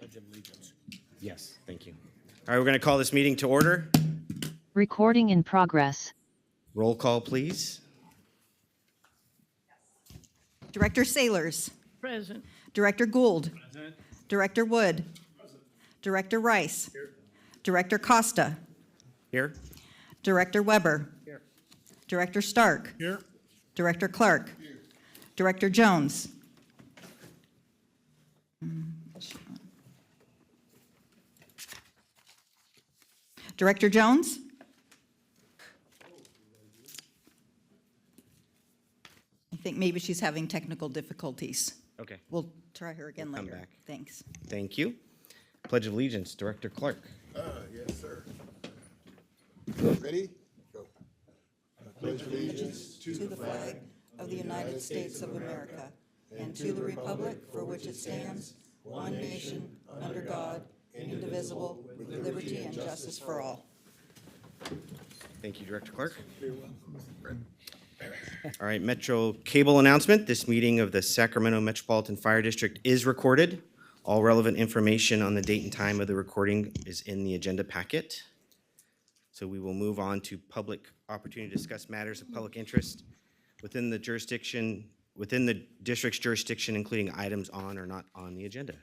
Pledge of Allegiance. Yes, thank you. All right, we're going to call this meeting to order. Recording in progress. Roll call, please. Director Sailors. Present. Director Gould. Present. Director Wood. Director Rice. Director Costa. Here. Director Weber. Here. Director Stark. Here. Director Clark. Director Jones. Director Jones? I think maybe she's having technical difficulties. Okay, We'll try her again We'll come later. back. Thanks. thank you. Pledge of Allegiance, Director Clark. Yes, sir. Ready? Go. I pledge allegiance to To the flag of the United States of America and to the republic for which it stands, one nation, under God, indivisible, with liberty and justice for all. Thank you, Director Clark. All right, Metro cable announcement. This meeting of the Sacramento Metropolitan Fire District is recorded. All relevant information on the date and time of the recording is in the agenda packet. So we will move on to public opportunity to discuss matters of public interest within the district's jurisdiction, including items on or not on the agenda.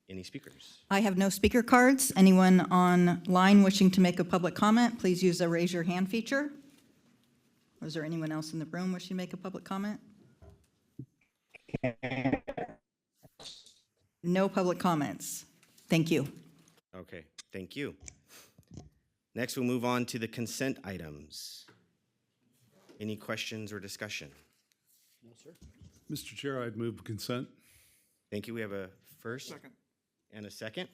Any speakers? I have no speaker cards. Anyone online wishing to make a public comment, please use the raise your hand feature. Is there anyone else in the room wishing to make a public comment? No public comments. Thank you. Okay, thank you. Next, we'll move on to the consent items. Any questions or discussion? No, sir. Mr. Chair, I'd move consent. Thank you. We have a first and a second.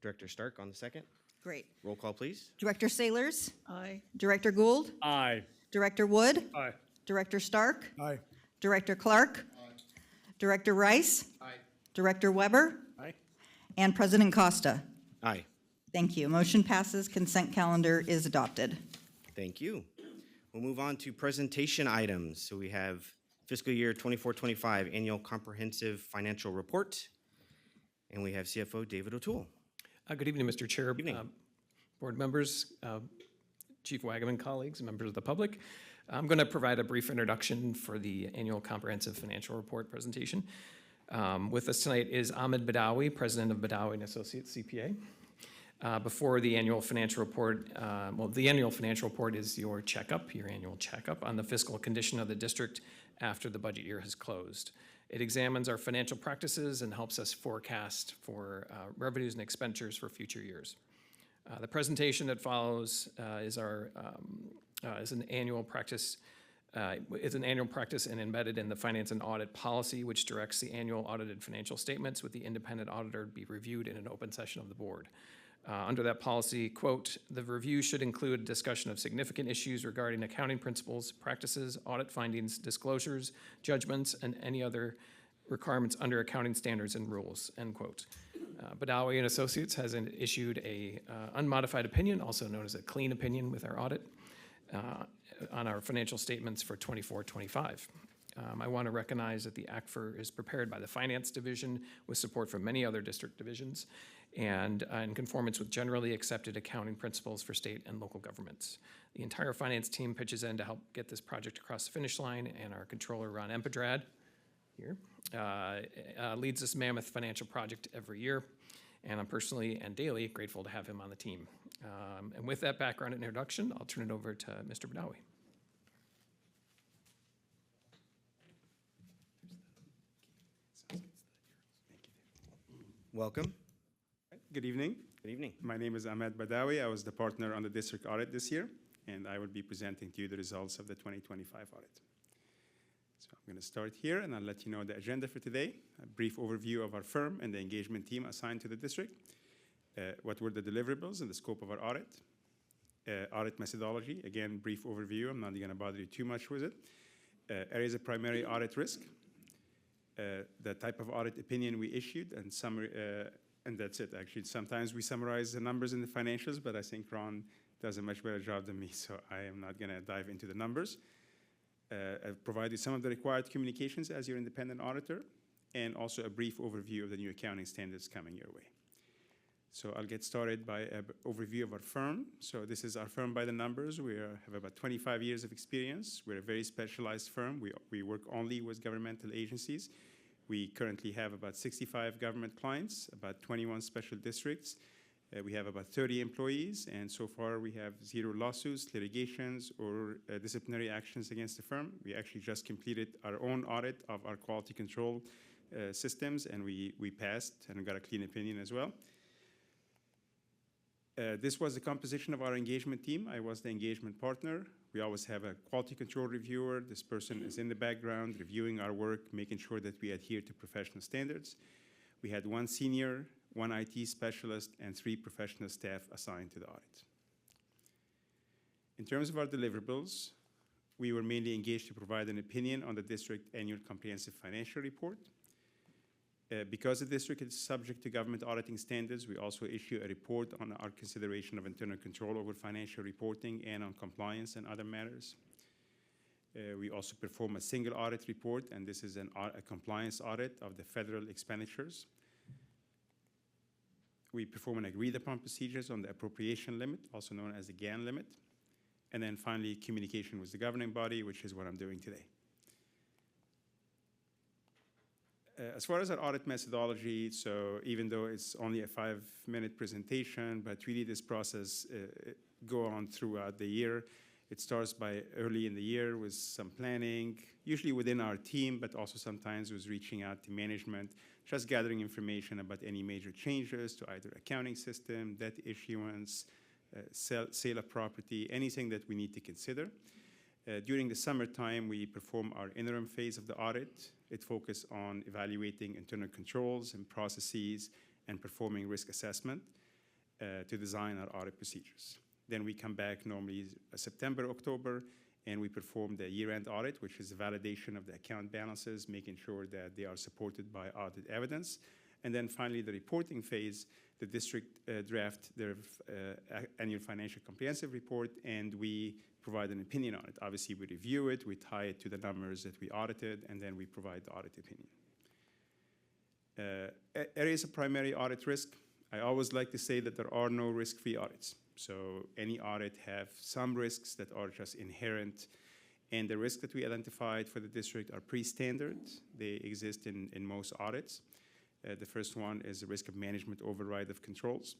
Director Stark on the second. Great. Roll call, please. Director Sailors? Aye. Director Gould? Aye. Director Wood? Aye. Director Stark? Aye. Director Clark? Director Rice? Director Weber? Aye. And President Costa. Aye. Thank you. Motion passes. Consent calendar is adopted. Thank you. We'll move on to presentation items. So we have fiscal year 24-25 annual comprehensive financial report. And we have CFO David O'Toole. Good evening, Mr. Chair. Evening. Board members, Chief Wagaman, colleagues, and members of the public. I'm going to provide a brief introduction for the annual comprehensive financial report presentation. With us tonight is Ahmed Badawi, president of Badawi and Associates CPA. Before the annual financial report, the annual financial report is your annual checkup on the fiscal condition of the district after the budget year has closed. It examines our financial practices and helps us forecast for revenues and expenditures for future years. The presentation that follows is an annual practice. It's an annual practice and embedded in the finance and audit policy, which directs the annual audited financial statements with the independent auditor to be reviewed in an open session of the board. Under that policy, quote, the review should include a discussion of significant issues regarding accounting principles, practices, audit findings, disclosures, judgments, and any other requirements under accounting standards and rules, end quote. Badawi and Associates has issued a unmodified opinion, also known as a clean opinion with our audit, on our financial statements for 24-25. I want to recognize that the ACFR is prepared by the Finance Division with support from many other district divisions and in conformance with generally accepted accounting principles for state and local governments. The entire finance team pitches in to help get this project across the finish line, and our controller, Ron Empedrad, here, leads this mammoth financial project every year, and I'm personally and daily grateful to have him on the team. And with that background and introduction, I'll turn it over to Mr. Badawi. Welcome. Good evening. Good evening. My name is Ahmed Badawi. I was the partner on the district audit this year, and I will be presenting to you the results of the 2025 audit. So I'm going to start here, and I'll let you know the agenda for today, a brief overview of our firm and the engagement team assigned to the district, what were the deliverables and the scope of our audit, audit methodology, again, brief overview. I'm not going to bother you too much with it. Areas of primary audit risk, the type of audit opinion we issued, and summary, and that's it, actually. Sometimes we summarize the numbers in the financials, but I think Ron does a much better job than me, so I am not going to dive into the numbers. I've provided some of the required communications as your independent auditor, and also a brief overview of the new accounting standards coming your way. So I'll get started by an overview of our firm. So this is our firm by the numbers. We have about 25 years of experience. We're a very specialized firm. We work only with governmental agencies. We currently have about 65 government clients, about 21 special districts. We have about 30 employees, and so far we have 0 lawsuits, litigations, or disciplinary actions against the firm. We actually just completed our own audit of our quality control systems, and we passed and got a clean opinion as well. This was the composition of our engagement team. I was the engagement partner. We always have a quality control reviewer. This person is in the background reviewing our work, making sure that we adhere to professional standards. We had 1 senior, 1 IT specialist, and 3 professional staff assigned to the audit. In terms of our deliverables, we were mainly engaged to provide an opinion on the district annual comprehensive financial report. Because the district is subject to government auditing standards, we also issue a report on our consideration of internal control over financial reporting and on compliance and other matters. We also perform a single audit report, and this is a compliance audit of the federal expenditures. We perform an agreed-upon procedures on the appropriation limit, also known as the GAN limit. And then finally, communication with the governing body, which is what I'm doing today. As far as our audit methodology, so even though it's only a 5-minute presentation, but really this process go on throughout the year. It starts by early in the year with some planning, usually within our team, but also sometimes with reaching out to management, just gathering information about any major changes to either accounting system, debt issuance, sale of property, anything that we need to consider. During the summertime, we perform our interim phase of the audit. It focuses on evaluating internal controls and processes and performing risk assessment to design our audit procedures. Then we come back normally September, October, and we perform the year-end audit, which is a validation of the account balances, making sure that they are supported by audit evidence. And then finally, the reporting phase, the district draft their annual financial comprehensive report, and we provide an opinion on it. Obviously, we review it, we tie it to the numbers that we audited, and then we provide the audit opinion. Areas of primary audit risk. I always like to say that there are no risk-free audits. So any audit have some risks that are just inherent, and the risks that we identified for the district are pretty standard. They exist in most audits. The first one is the risk of management override of controls.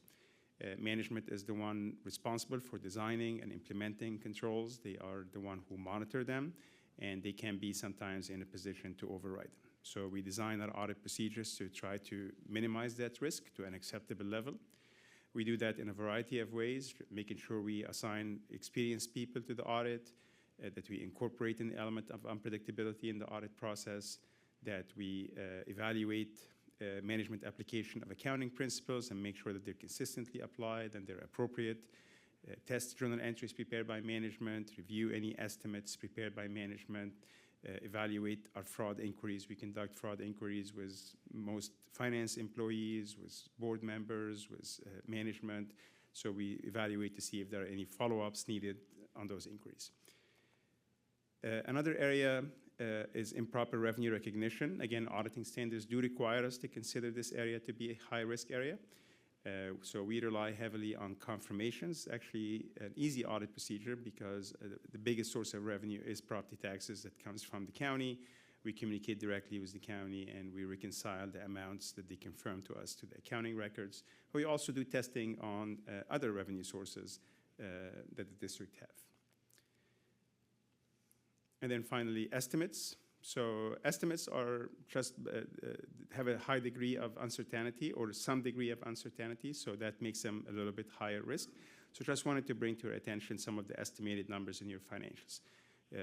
Management is the one responsible for designing and implementing controls. They are the one who monitor them, and they can be sometimes in a position to override them. So we design our audit procedures to try to minimize that risk to an acceptable level. We do that in a variety of ways, making sure we assign experienced people to the audit, that we incorporate an element of unpredictability in the audit process, that we evaluate management application of accounting principles and make sure that they're consistently applied and they're appropriate, test journal entries prepared by management, review any estimates prepared by management, evaluate our fraud inquiries. We conduct fraud inquiries with most finance employees, with board members, with management. So we evaluate to see if there are any follow-ups needed on those inquiries. Another area is improper revenue recognition. Again, auditing standards do require us to consider this area to be a high-risk area. So we rely heavily on confirmations, actually an easy audit procedure because the biggest source of revenue is property taxes that comes from the county. We communicate directly with the county and we reconcile the amounts that they confirm to us to the accounting records. We also do testing on other revenue sources that the district have. And then finally, estimates. So estimates are just have a high degree of uncertainty or some degree of uncertainty, so that makes them a little bit higher risk. So just wanted to bring to your attention some of the estimated numbers in your financials.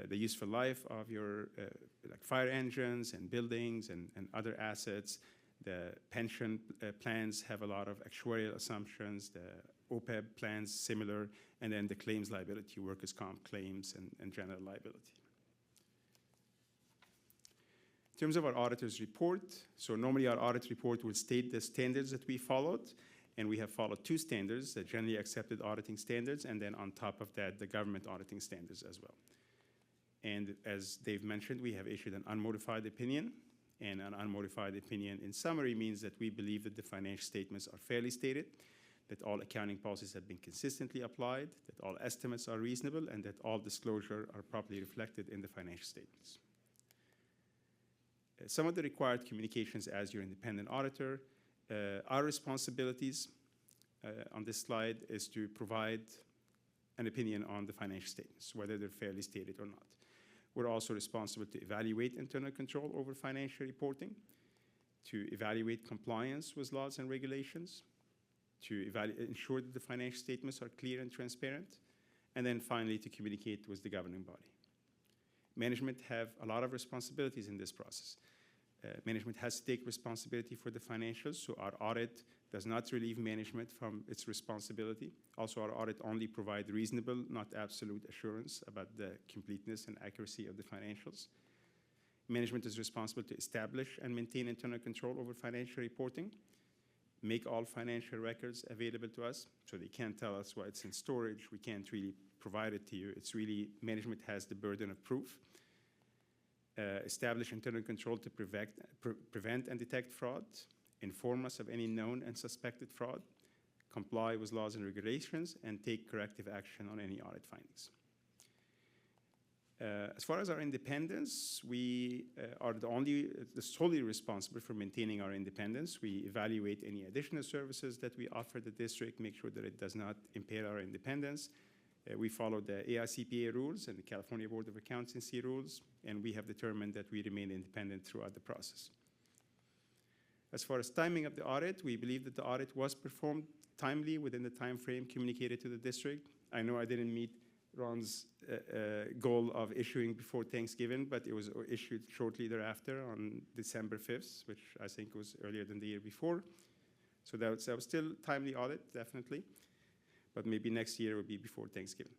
The useful life of your like fire engines and buildings and other assets. The pension plans have a lot of actuarial assumptions. The OPEB plans similar, and then the claims liability, workers' comp claims and general liability. In terms of our auditor's report, so normally our audit report will state the standards that we followed, and we have followed 2 standards, the generally accepted auditing standards, and then on top of that, the government auditing standards as well. And as Dave mentioned, we have issued an unmodified opinion, and an unmodified opinion in summary means that we believe that the financial statements are fairly stated. that all accounting policies have been consistently applied, that all estimates are reasonable, and that all disclosure are properly reflected in the financial statements. Some of the required communications as your independent auditor, our responsibilities on this slide is to provide an opinion on the financial statements, whether they're fairly stated or not. We're also responsible to evaluate internal control over financial reporting, to evaluate compliance with laws and regulations, to ensure that the financial statements are clear and transparent, and then finally to communicate with the governing body. Management have a lot of responsibilities in this process. Management has to take responsibility for the financials, so our audit does not relieve management from its responsibility. Also, our audit only provides reasonable, not absolute assurance about the completeness and accuracy of the financials. Management is responsible to establish and maintain internal control over financial reporting, make all financial records available to us, so they can't tell us why it's in storage, we can't really provide it to you. It's really, management has the burden of proof. Establish internal control to prevent and detect fraud, inform us of any known and suspected fraud, comply with laws and regulations, and take corrective action on any audit findings. As far as our independence, we are solely responsible for maintaining our independence. We evaluate any additional services that we offer the district, make sure that it does not impair our independence. We follow the AICPA rules and the California Board of Accountancy rules, and we have determined that we remain independent throughout the process. As far as timing of the audit, we believe that the audit was performed timely within the time frame communicated to the district. I know I didn't meet Ron's goal of issuing before Thanksgiving, but it was issued shortly thereafter on December 5th, which I think was earlier than the year before. So that was still timely audit, definitely. But maybe next year will be before Thanksgiving.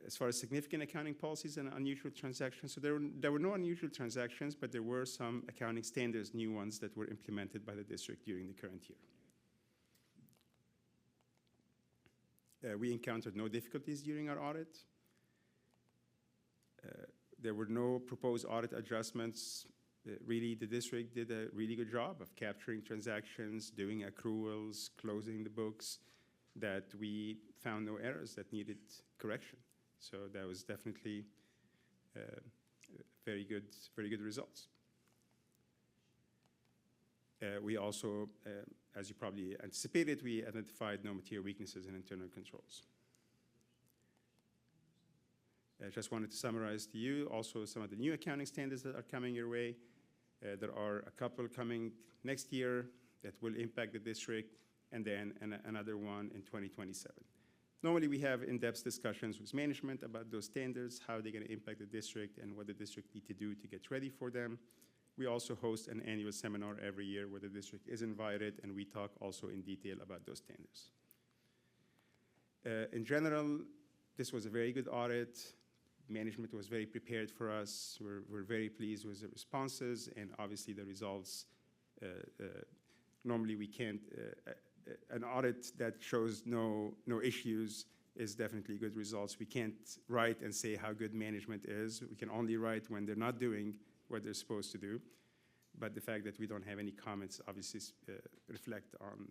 As far as significant accounting policies and unusual transactions, so there were no unusual transactions, but there were some accounting standards, new ones that were implemented by the district during the current year. We encountered no difficulties during our audit. There were no proposed audit adjustments. Really, the district did a really good job of capturing transactions, doing accruals, closing the books, that we found no errors that needed correction. So that was definitely very good results. We also, as you probably anticipated, we identified no material weaknesses in internal controls. I just wanted to summarize to you also some of the new accounting standards that are coming your way. There are a couple coming next year that will impact the district, and then another one in 2027. Normally, we have in-depth discussions with management about those standards, how they're going to impact the district, and what the district need to do to get ready for them. We also host an annual seminar every year where the district is invited, and we talk also in detail about those standards. In general, this was a very good audit. Management was very prepared for us. We're very pleased with the responses, and obviously the results. Normally we can't, an audit that shows no issues is definitely good results. We can't write and say how good management is. We can only write when they're not doing what they're supposed to do. But the fact that we don't have any comments obviously reflect on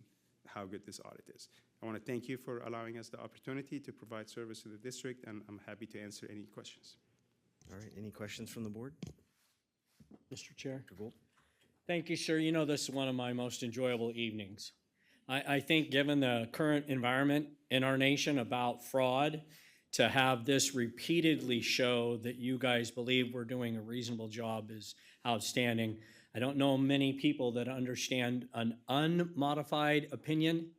how good this audit is. I want to thank you for allowing us the opportunity to provide service to the district, and I'm happy to answer any questions. All right, any questions from the board? Mr. Chair. Mr. Gould? Thank you, sir. You know, this is one of my most enjoyable evenings. I think given the current environment in our nation about fraud, to have this repeatedly show that you guys believe we're doing a reasonable job is outstanding. I don't know many people that understand an unmodified opinion.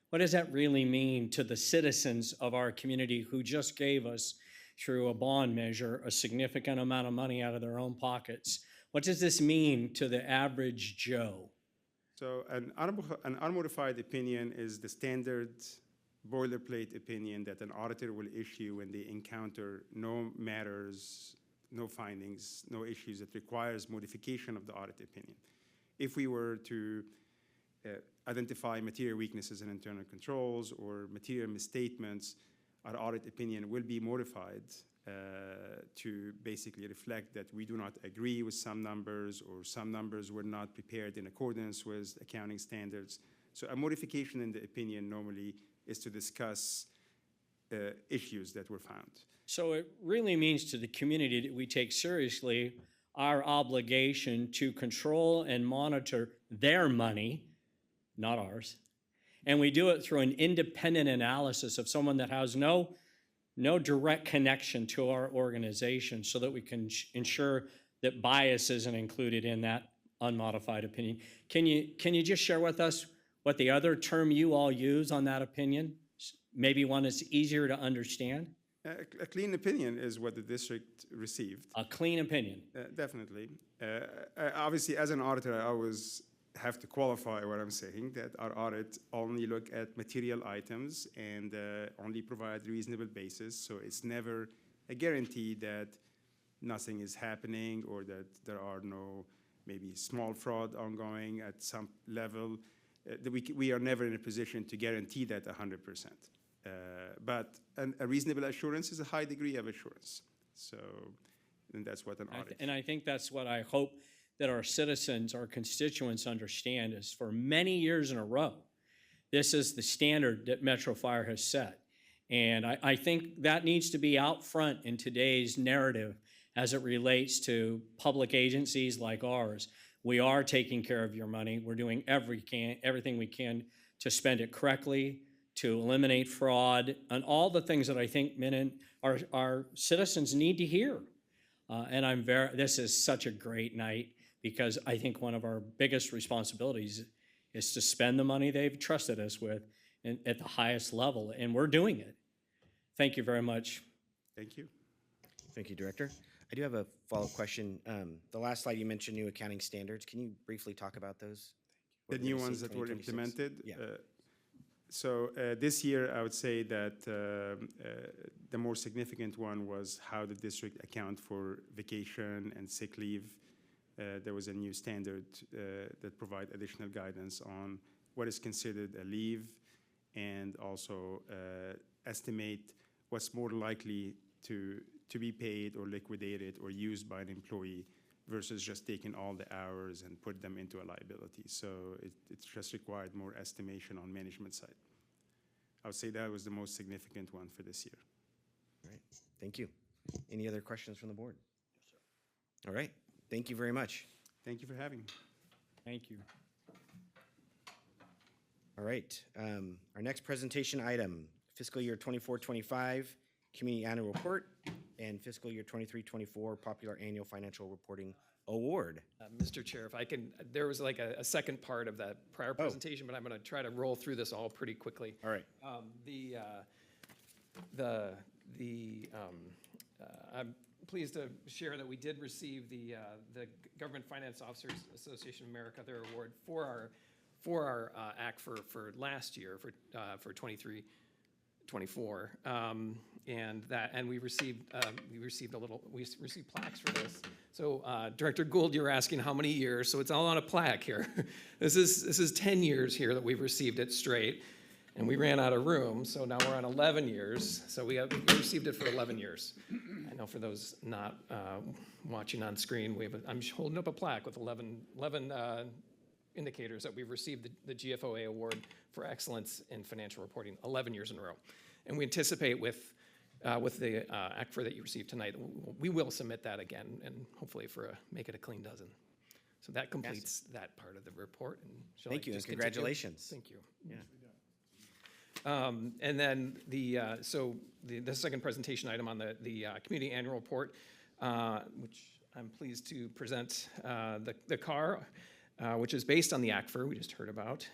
What does that really mean to the citizens of our community who just gave us, through a bond measure, a significant amount of money out of their own pockets? What does this mean to the average Joe? So an unmodified opinion is the standard boilerplate opinion that an auditor will issue when they encounter no matters, no findings, no issues that requires modification of the audit opinion. If we were to identify material weaknesses in internal controls or material misstatements, our audit opinion will be modified to basically reflect that we do not agree with some numbers, or some numbers were not prepared in accordance with accounting standards. So a modification in the opinion normally is to discuss issues that were found. So it really means to the community that we take seriously our obligation to control and monitor their money, not ours. And we do it through an independent analysis of someone that has no direct connection to our organization so that we can ensure that bias isn't included in that unmodified opinion. Can you just share with us what the other term you all use on that opinion? Maybe one that's easier to understand? A clean opinion is what the district received. A clean opinion. Definitely. Obviously, as an auditor, I always have to qualify what I'm saying, that our audit only look at material items and only provide reasonable basis. So it's never a guarantee that nothing is happening or that there are no maybe small fraud ongoing at some level. We are never in a position to guarantee that 100%. But a reasonable assurance is a high degree of assurance. So, and that's what an audit. And I think that's what I hope that our citizens, our constituents understand is for many years in a row, this is the standard that Metro Fire has set. And I think that needs to be out front in today's narrative as it relates to public agencies like ours. We are taking care of your money. We're doing everything we can to spend it correctly, to eliminate fraud, and all the things that I think our citizens need to hear. And this is such a great night because I think one of our biggest responsibilities is to spend the money they've trusted us with at the highest level, and we're doing it. Thank you very much. Thank you. Thank you, Director. I do have a follow-up question. The last slide, you mentioned new accounting standards. Can you briefly talk about those? The What we're new gonna see ones that were 2026? implemented? Yeah. So this year, I would say that the more significant one was how the district account for vacation and sick leave. There was a new standard that provide additional guidance on what is considered a leave and also estimate what's more likely to be paid or liquidated or used by an employee versus just taking all the hours and put them into a liability. So it's just required more estimation on management side. I would say that was the most significant one for this year. All right, thank you. Any other questions from the board? All right, thank you very much. Thank you for having me. Thank you. All right, our next presentation item, fiscal year 24-25 Community Annual Report and fiscal year 23-24 Popular Annual Financial Reporting Award. Mr. Chair, if I can, there was like a second part of that prior presentation, but I'm going to try to roll through this all pretty quickly. All right. I'm pleased to share that we did receive the Government Finance Officers Association of America, their award for our act for last year, for 23-24. And we received plaques for this. So Director Gould, you're asking how many years, so it's all on a plaque here. This is 10 years here that we've received it straight, and we ran out of room, so now we're on 11 years. So we received it for 11 years. I know for those not watching on screen, I'm holding up a plaque with 11 indicators that we've received the GFOA award for excellence in financial reporting 11 years in a row. And we anticipate with the ACFR that you received tonight, we will submit that again and hopefully make it a clean dozen. So that completes that part of the report. And Thank you, and congratulations. Thank you. Yeah. And then the second presentation item on the community annual report, which I'm pleased to present the CAR, which is based on the ACFR we just heard about,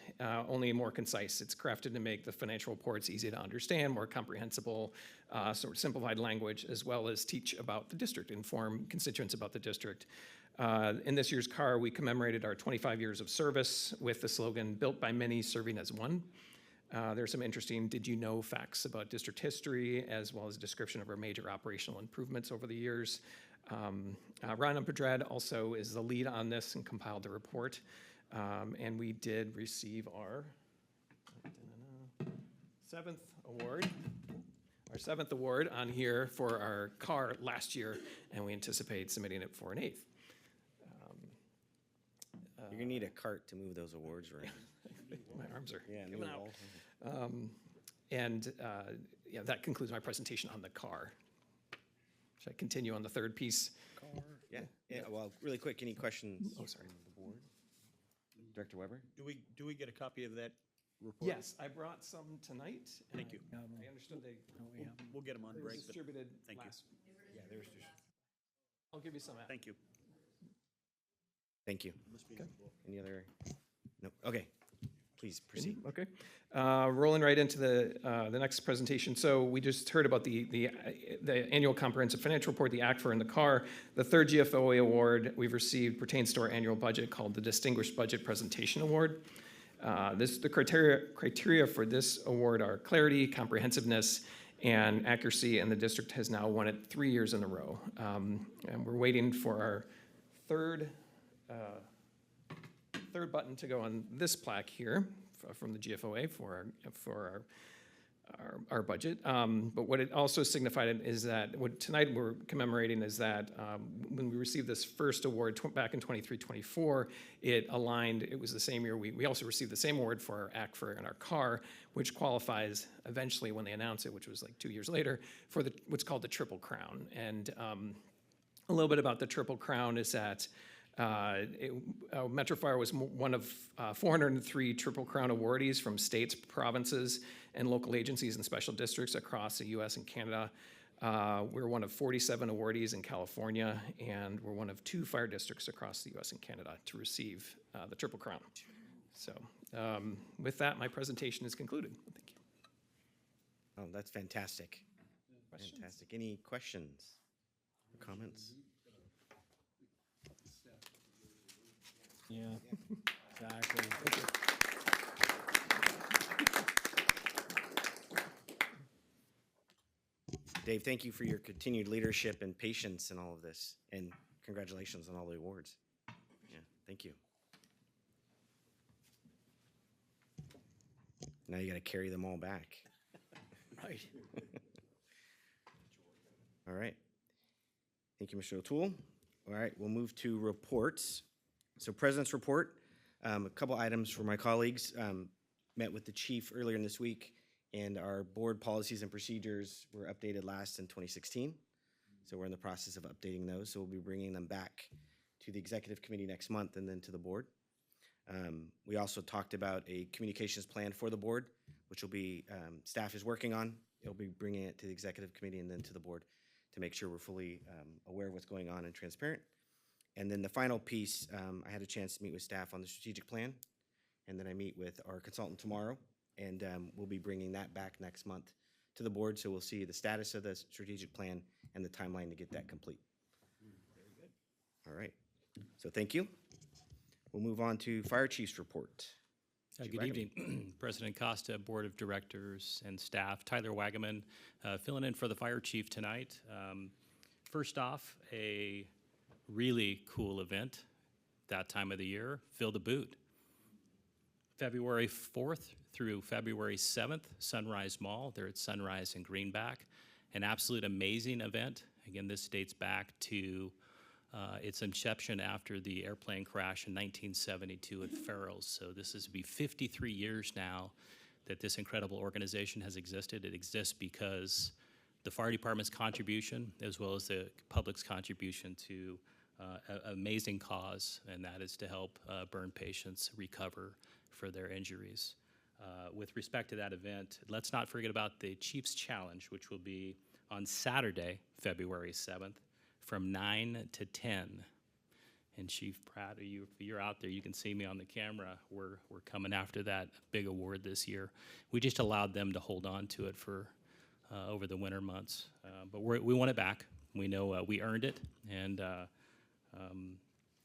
only more concise. It's crafted to make the financial reports easy to understand, more comprehensible, sort of simplified language, as well as teach about the district, inform constituents about the district. In this year's CAR, we commemorated our 25 years of service with the slogan, "Built by many, serving as one." There's some interesting did you know facts about district history, as well as a description of our major operational improvements over the years. Ryan Pedred also is the lead on this and compiled the report. And we did receive our seventh award on here for our CAR last year, and we anticipate submitting it for an eighth. You're gonna need a cart to move those awards around. My arms are Yeah, giving move out. all. Yeah, that concludes my presentation on the car. Should I continue on the third piece? Yeah, yeah, well, really quick, any questions? Oh, sorry. from the board? Director Weber? Do we get a copy of that report? Yes, I brought some tonight. Thank you. I understood they We'll get them on were break, but distributed thank you. last. yeah, there's, I'll give you some. After. thank you. Thank you. Any other? No, okay, please proceed. Okay. Rolling right into the next presentation. So we just heard about the annual comprehensive financial report, the ACFR and the CAR. The third GFOA award we've received pertains to our annual budget called the Distinguished Budget Presentation Award. The criteria for this award are clarity, comprehensiveness, and accuracy, and the district has now won it 3 years in a row. And we're waiting for our third button to go on this plaque here from the GFOA for our budget. But what it also signified is that what tonight we're commemorating is that when we received this first award back in 23-24, it aligned. It was the same year we also received the same award for our ACFR and our CAR, which qualifies eventually when they announce it, which was like 2 years later, for what's called the Triple Crown. And a little bit about the Triple Crown is that Metro Fire was one of 403 Triple Crown awardees from states, provinces, and local agencies and special districts across the U.S. and Canada. We're one of 47 awardees in California, and we're one of 2 fire districts across the U.S. and Canada to receive the Triple Crown. So with that, my presentation is concluded. Thank you. Oh, that's fantastic. Fantastic. Any questions or comments? Yeah, exactly. Dave, thank you for your continued leadership and patience in all of this, and congratulations on all the awards. Yeah, thank you. Now you got to carry them all back. Right. All right. Thank you, Mr. O'Toole. All right, we'll move to reports. So President's report, a couple items for my colleagues. Met with the chief earlier in this week, and our board policies and procedures were updated last in 2016. So we're in the process of updating those. So we'll be bringing them back to the executive committee next month and then to the board. We also talked about a communications plan for the board, which will be, staff is working on. It'll be bringing it to the executive committee and then to the board to make sure we're fully aware of what's going on and transparent. And then the final piece, I had a chance to meet with staff on the strategic plan, and then I meet with our consultant tomorrow, and we'll be bringing that back next month to the board, so we'll see the status of the strategic plan and the timeline to get that complete. Very good. All right, so thank you. We'll move on to Fire Chief's report. Good evening, President Costa, Board of Directors and staff. Tyler Wagaman, filling in for the Fire Chief tonight. First off, a really cool event that time of the year, Fill the Boot. February 4th through February 7th, Sunrise Mall, there at Sunrise and Greenback. An absolute amazing event. Again, this dates back to its inception after the airplane crash in 1972 at Farrell's. So this is be 53 years now that this incredible organization has existed. It exists because the fire department's contribution, as well as the public's contribution to an amazing cause, and that is to help burn patients recover for their injuries. With respect to that event, let's not forget about the Chief's Challenge, which will be on Saturday, February 7th, from 9 to 10. And Chief Pratt, if you're out there, you can see me on the camera. We're coming after that big award this year. We just allowed them to hold on to it for over the winter months. But we want it back. We know we earned it, and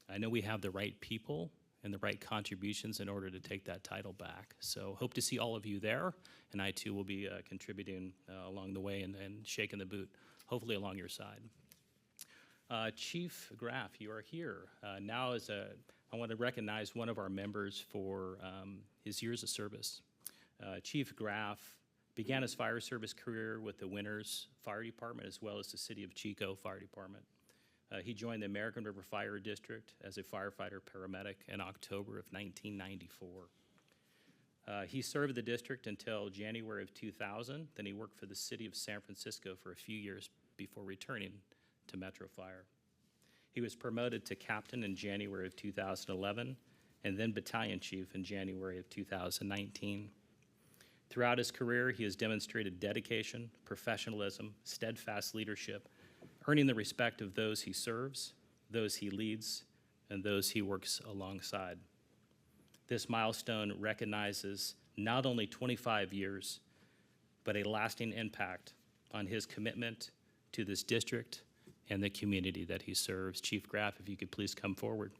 I know we have the right people and the right contributions in order to take that title back. So hope to see all of you there, and I too will be contributing along the way and shaking the boot, hopefully along your side. Chief Graff, you are here. Now I want to recognize one of our members for his years of service. Chief Graff began his fire service career with the Winters Fire Department as well as the City of Chico Fire Department. He joined the American River Fire District as a firefighter paramedic in October of 1994. He served the district until January of 2000. Then he worked for the city of San Francisco for a few years before returning to Metro Fire. He was promoted to captain in January of 2011 and then battalion chief in January of 2019. Throughout his career, he has demonstrated dedication, professionalism, steadfast leadership, earning the respect of those he serves, those he leads, and those he works alongside. This milestone recognizes not only 25 years, but a lasting impact on his commitment to this district and the community that he serves. Chief Graff, if you could please come forward.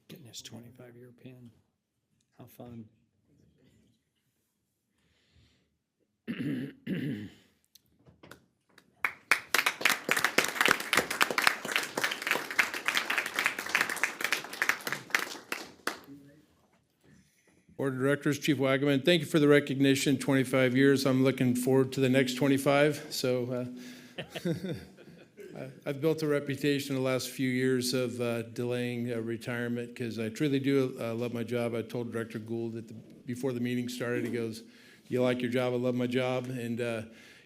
Getting his 25-year pin. How fun. Board of Directors, Chief Wagaman, thank you for the recognition, 25 years. I'm looking forward to the next 25. So I've built a reputation in the last few years of delaying retirement because I truly do love my job. I told Director Gould before the meeting started, he goes, "You like your job? I love my job." And,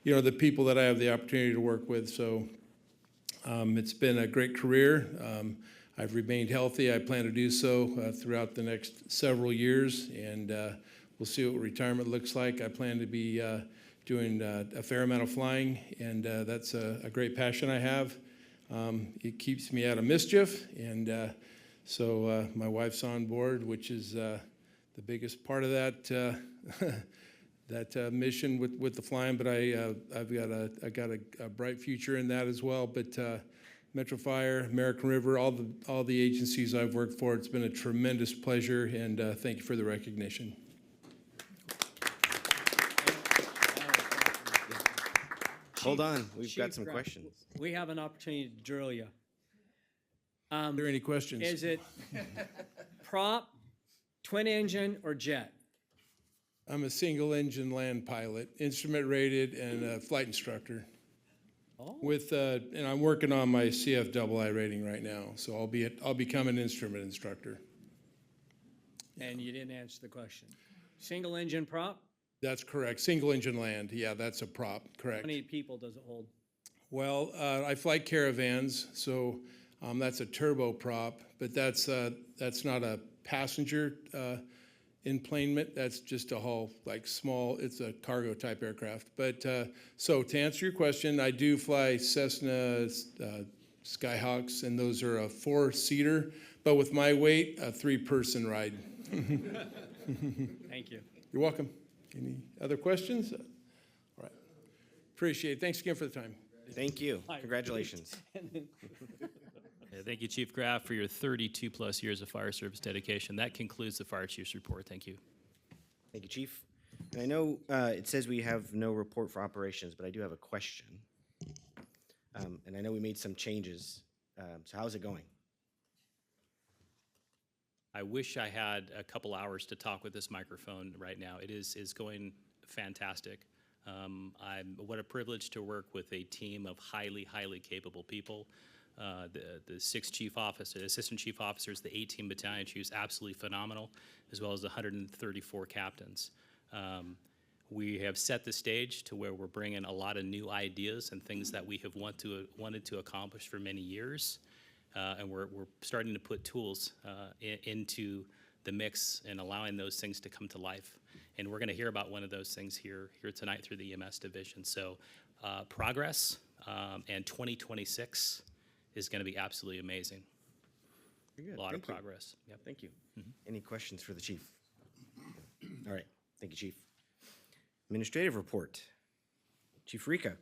you know, the people that I have the opportunity to work with. So it's been a great career. I've remained healthy. I plan to do so throughout the next several years, and we'll see what retirement looks like. I plan to be doing a fair amount of flying, and that's a great passion I have. It keeps me out of mischief, and so my wife's on board, which is the biggest part of that that mission with the flying. But I've got a bright future in that as well. But Metro Fire, American River, all the agencies I've worked for, it's been a tremendous pleasure, and thank you for the recognition. Hold on, we've got Chief some Graff, questions. We have an opportunity to drill you. Are there any questions? Is it prop, twin engine, or jet? I'm a single engine land pilot, instrument rated, and a flight instructor. Oh. And I'm working on my CFII rating right now, so I'll become an instrument instructor. And you didn't answer the question. Single engine prop? That's correct. Single engine land. Yeah, that's a prop. How Correct. many people does it hold? Well, I fly caravans, so that's a turboprop, but that's not a passenger enplanement. That's just a whole small. It's a cargo type aircraft. But so to answer your question, I do fly Cessna Skyhawks, and those are a 4-seater. But with my weight, a 3-person ride. Thank you. You're welcome. Any other questions? All right. Appreciate it. Thanks again for the time. Thank you. Congratulations. Thank you, Chief Graff, for your 32-plus years of fire service dedication. That concludes the Fire Chief's report. Thank you. Thank you, Chief. And I know it says we have no report for operations, but I do have a question. And I know we made some changes. So how's it going? I wish I had a couple hours to talk with this microphone right now. It is going fantastic. What a privilege to work with a team of highly capable people. The 6 chief officers, assistant chief officers, the 18 battalion chiefs, absolutely phenomenal, as well as the 134 captains. We have set the stage to where we're bringing a lot of new ideas and things that we have wanted to accomplish for many years. And we're starting to put tools into the mix and allowing those things to come to life. And we're going to hear about one of those things here tonight through the EMS division. So progress, and 2026 is going to be absolutely amazing. Very good. A lot Thank of you. progress. Yep. Thank you. Any questions for the chief? All right. Thank you, Chief. Administrative report. Chief Rica.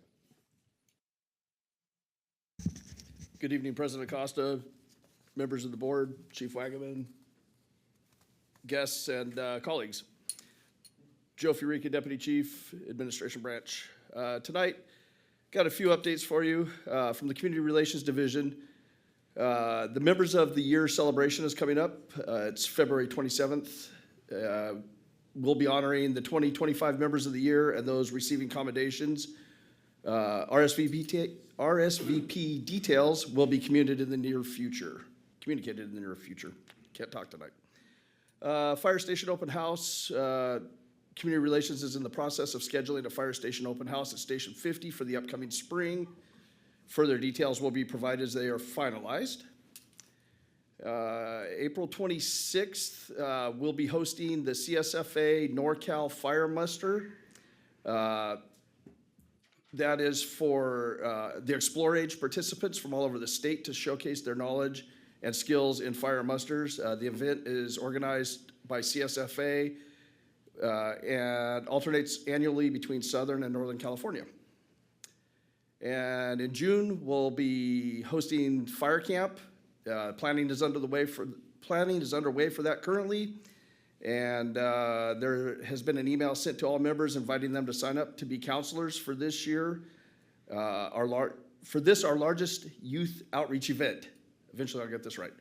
Good evening, President Acosta, members of the board, Chief Wagaman, guests, and colleagues. Joe Furica, Deputy Chief, Administration Branch. Tonight, got a few updates for you from the Community Relations Division. The Members of the Year celebration is coming up. It's February 27th. We'll be honoring the 2025 Members of the Year and those receiving commendations. RSVP details will be communicated in the near future. Can't talk tonight. Fire station open house. Community Relations is in the process of scheduling a fire station open house at Station 50 for the upcoming spring. Further details will be provided as they are finalized. April 26th, we'll be hosting the CSFA NorCal Fire Muster. That is for the Explore Age participants from all over the state to showcase their knowledge and skills in fire musters. The event is organized by CSFA and alternates annually between Southern and Northern California. And in June, we'll be hosting fire camp. Planning is underway for that currently. And there has been an email sent to all members inviting them to sign up to be counselors for this year. Our largest youth outreach event. Eventually I'll get this right.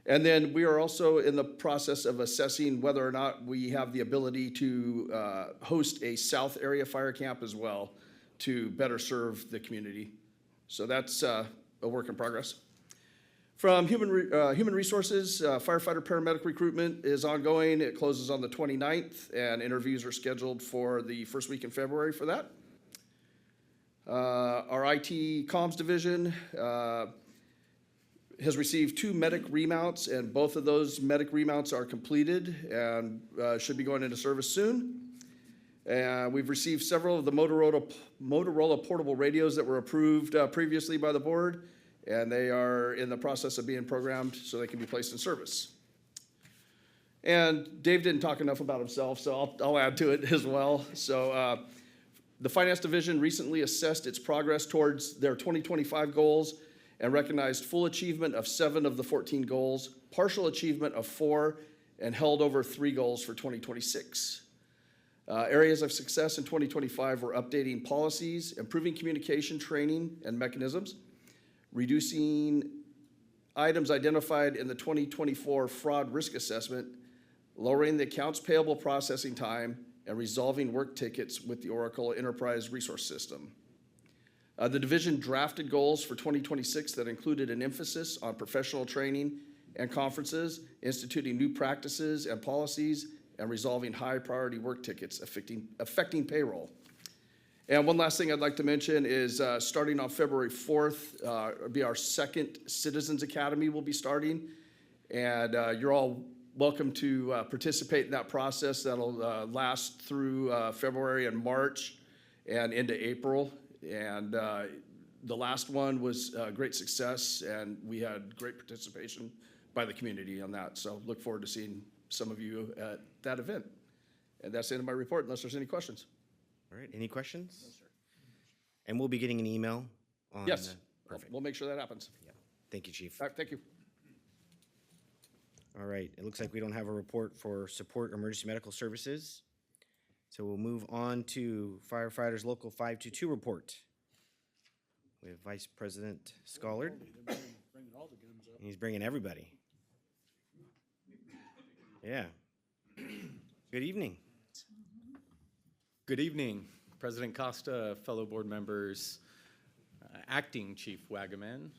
And then we are also in the process of assessing whether or not we have the ability to host a South Area fire camp as well to better serve the community. So that's a work in progress. From Human Resources, firefighter paramedic recruitment is ongoing. It closes on the 29th, and interviews are scheduled for the first week in February for that. Our IT comms division has received 2 medic remounts, and both of those medic remounts are completed and should be going into service soon. We've received several of the Motorola portable radios that were approved previously by the board, and they are in the process of being programmed so they can be placed in service. And Dave didn't talk enough about himself, so I'll add to it as well. So the Finance Division recently assessed its progress towards their 2025 goals and recognized full achievement of 7 of the 14 goals, partial achievement of 4, and held over 3 goals for 2026. Areas of success in 2025 were updating policies, improving communication training and mechanisms, reducing items identified in the 2024 fraud risk assessment, lowering the accounts payable processing time, and resolving work tickets with the Oracle Enterprise Resource System. The division drafted goals for 2026 that included an emphasis on professional training and conferences, instituting new practices and policies, and resolving high-priority work tickets affecting payroll. And one last thing I'd like to mention is starting on February 4th, it'll be our second Citizens Academy will be starting. And you're all welcome to participate in that process. That'll last through February and March and into April. And the last one was a great success, and we had great participation by the community on that. So look forward to seeing some of you at that event. And that's the end of my report, unless there's any questions. All right, any questions? No, sir. And we'll be getting an email on. Yes, perfect. We'll make sure that happens. Yeah. Thank you, Chief. All right, thank you. All right, it looks like we don't have a report for support emergency medical services. So we'll move on to firefighters local 522 report. We have Vice President Scollard. And he's bringing everybody. Yeah. Good evening. Good evening, President Costa, fellow board members, Acting Chief Wagaman,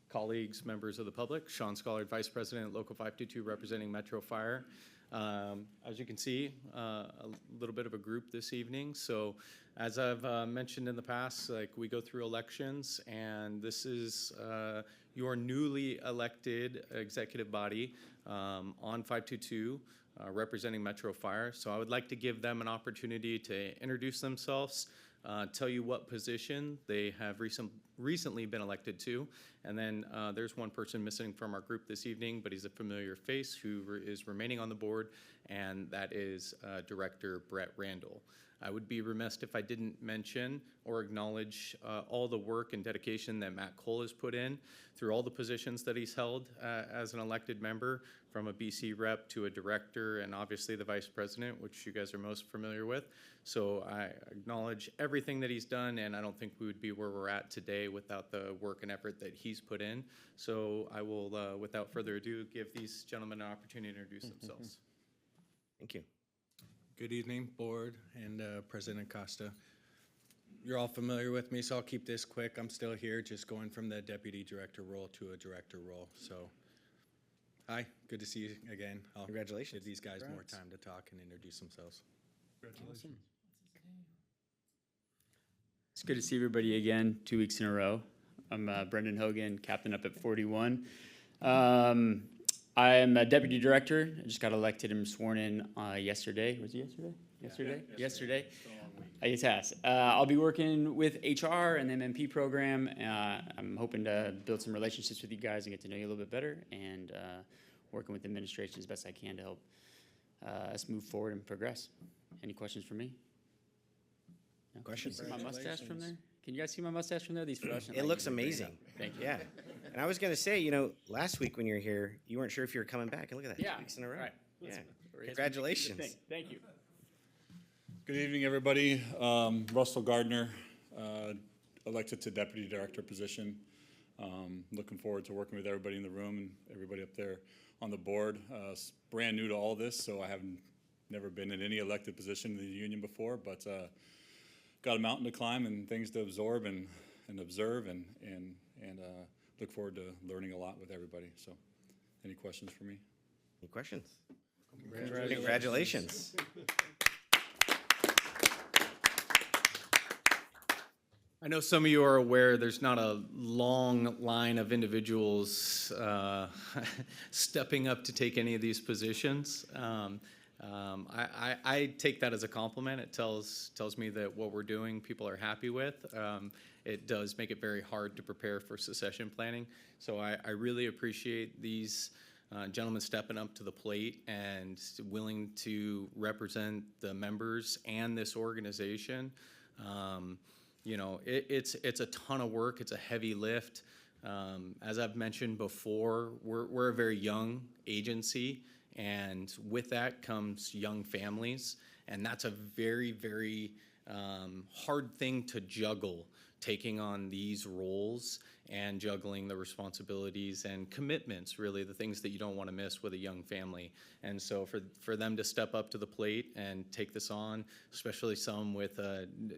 colleagues, members of the public. Sean Scollard, Vice President, Local 522, representing Metro Fire. As you can see, a little bit of a group this evening. So as I've mentioned in the past, like we go through elections, and this is your newly elected executive body on 522, representing Metro Fire. So I would like to give them an opportunity to introduce themselves, tell you what position they have recently been elected to. And then there's one person missing from our group this evening, but he's a familiar face who is remaining on the board, and that is Director Brett Randall. I would be remiss if I didn't mention or acknowledge all the work and dedication that Matt Cole has put in through all the positions that he's held as an elected member, from a BC rep to a director, and obviously the vice president, which you guys are most familiar with. So I acknowledge everything that he's done, and I don't think we would be where we're at today without the work and effort that he's put in. So I will, without further ado, give these gentlemen an opportunity to introduce themselves. Thank you. Good evening, Board and President Costa. You're all familiar with me, so I'll keep this quick. I'm still here, just going from the Deputy Director role to a Director role. So, hi, good to see you again. I'll Congratulations. give these guys more time to talk and introduce themselves. Awesome. It's good to see everybody again, 2 weeks in a row. I'm Brendan Hogan, captain up at 41. I am a deputy director. I just got elected and sworn in yesterday. Was it yesterday? Yesterday? Yeah. Yesterday. It has. I'll be working with HR and the MMP program. I'm hoping to build some relationships with you guys and get to know you a little bit better, and working with the administration as best I can to help us move forward and progress. Any questions for me? No? Questions? My mustache from there? Can you guys see my mustache from there? These fluorescent It lights looks are great. amazing. Thank you. Yeah. And I was going to say, last week when you were here, you weren't sure if you were coming back. And look at that, 2 weeks in a row. Right. Yeah. Great. Congratulations. Thank you. Good evening, everybody. Russell Gardner, elected to Deputy Director position. Looking forward to working with everybody in the room and everybody up there on the board. It's brand new to all this, so I haven't never been in any elected position in the union before, but got a mountain to climb and things to absorb and observe, and look forward to learning a lot with everybody. So, any questions for me? Any questions? Congratulations. I know some of you are aware there's not a long line of individuals stepping up to take any of these positions. I take that as a compliment. It tells me that what we're doing, people are happy with. It does make it very hard to prepare for succession planning. So I really appreciate these gentlemen stepping up to the plate and willing to represent the members and this organization. It's a ton of work. It's a heavy lift. As I've mentioned before, we're a very young agency, and with that comes young families, and that's a very, very hard thing to juggle, taking on these roles and juggling the responsibilities and commitments, really the things that you don't want to miss with a young family. And so for them to step up to the plate and take this on, especially some with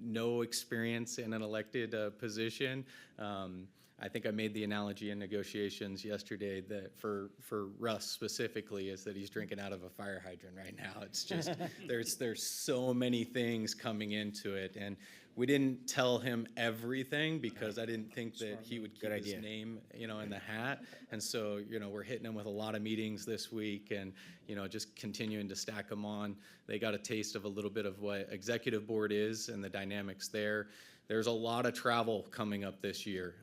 no experience in an elected position, I think I made the analogy in negotiations yesterday that for Russ specifically is that he's drinking out of a fire hydrant right now. It's just, there's so many things coming into it, and we didn't tell him everything because I didn't think that he would keep his name, in the hat. And so, we're hitting him with a lot of meetings this week, and, just continuing to stack them on. They got a taste of a little bit of what executive board is and the dynamics there. There's a lot of travel coming up this year,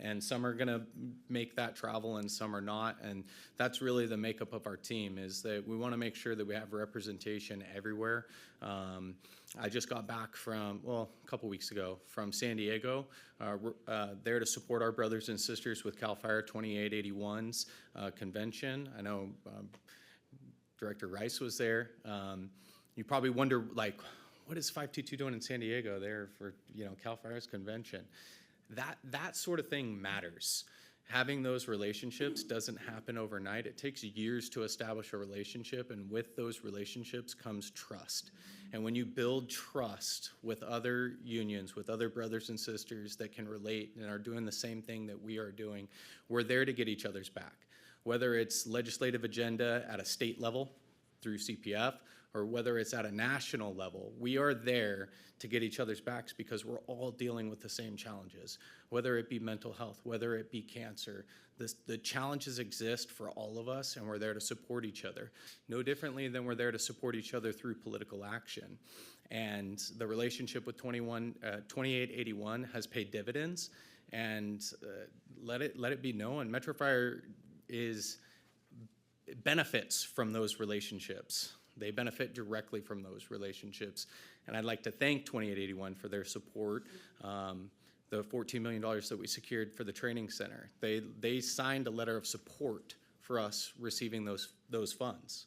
and some are going to make that travel and some are not, and that's really the makeup of our team, is that we want to make sure that we have representation everywhere. I just got back from, a couple weeks ago, from San Diego. We're there to support our brothers and sisters with CAL FIRE 2881's convention. I know Director Rice was there. You probably wonder, what is 522 doing in San Diego there for, CAL FIRE's convention? That sort of thing matters. Having those relationships doesn't happen overnight. It takes years to establish a relationship, and with those relationships comes trust. And when you build trust with other unions, with other brothers and sisters that can relate and are doing the same thing that we are doing, we're there to get each other's back. Whether it's legislative agenda at a state level through CPF, or whether it's at a national level, we are there to get each other's backs because we're all dealing with the same challenges, whether it be mental health, whether it be cancer. The challenges exist for all of us, and we're there to support each other. No differently than we're there to support each other through political action. And the relationship with 2881 has paid dividends, and let it be known, Metro Fire benefits from those relationships. They benefit directly from those relationships. And I'd like to thank 2881 for their support. The $14 million that we secured for the training center. They signed a letter of support for us receiving those funds.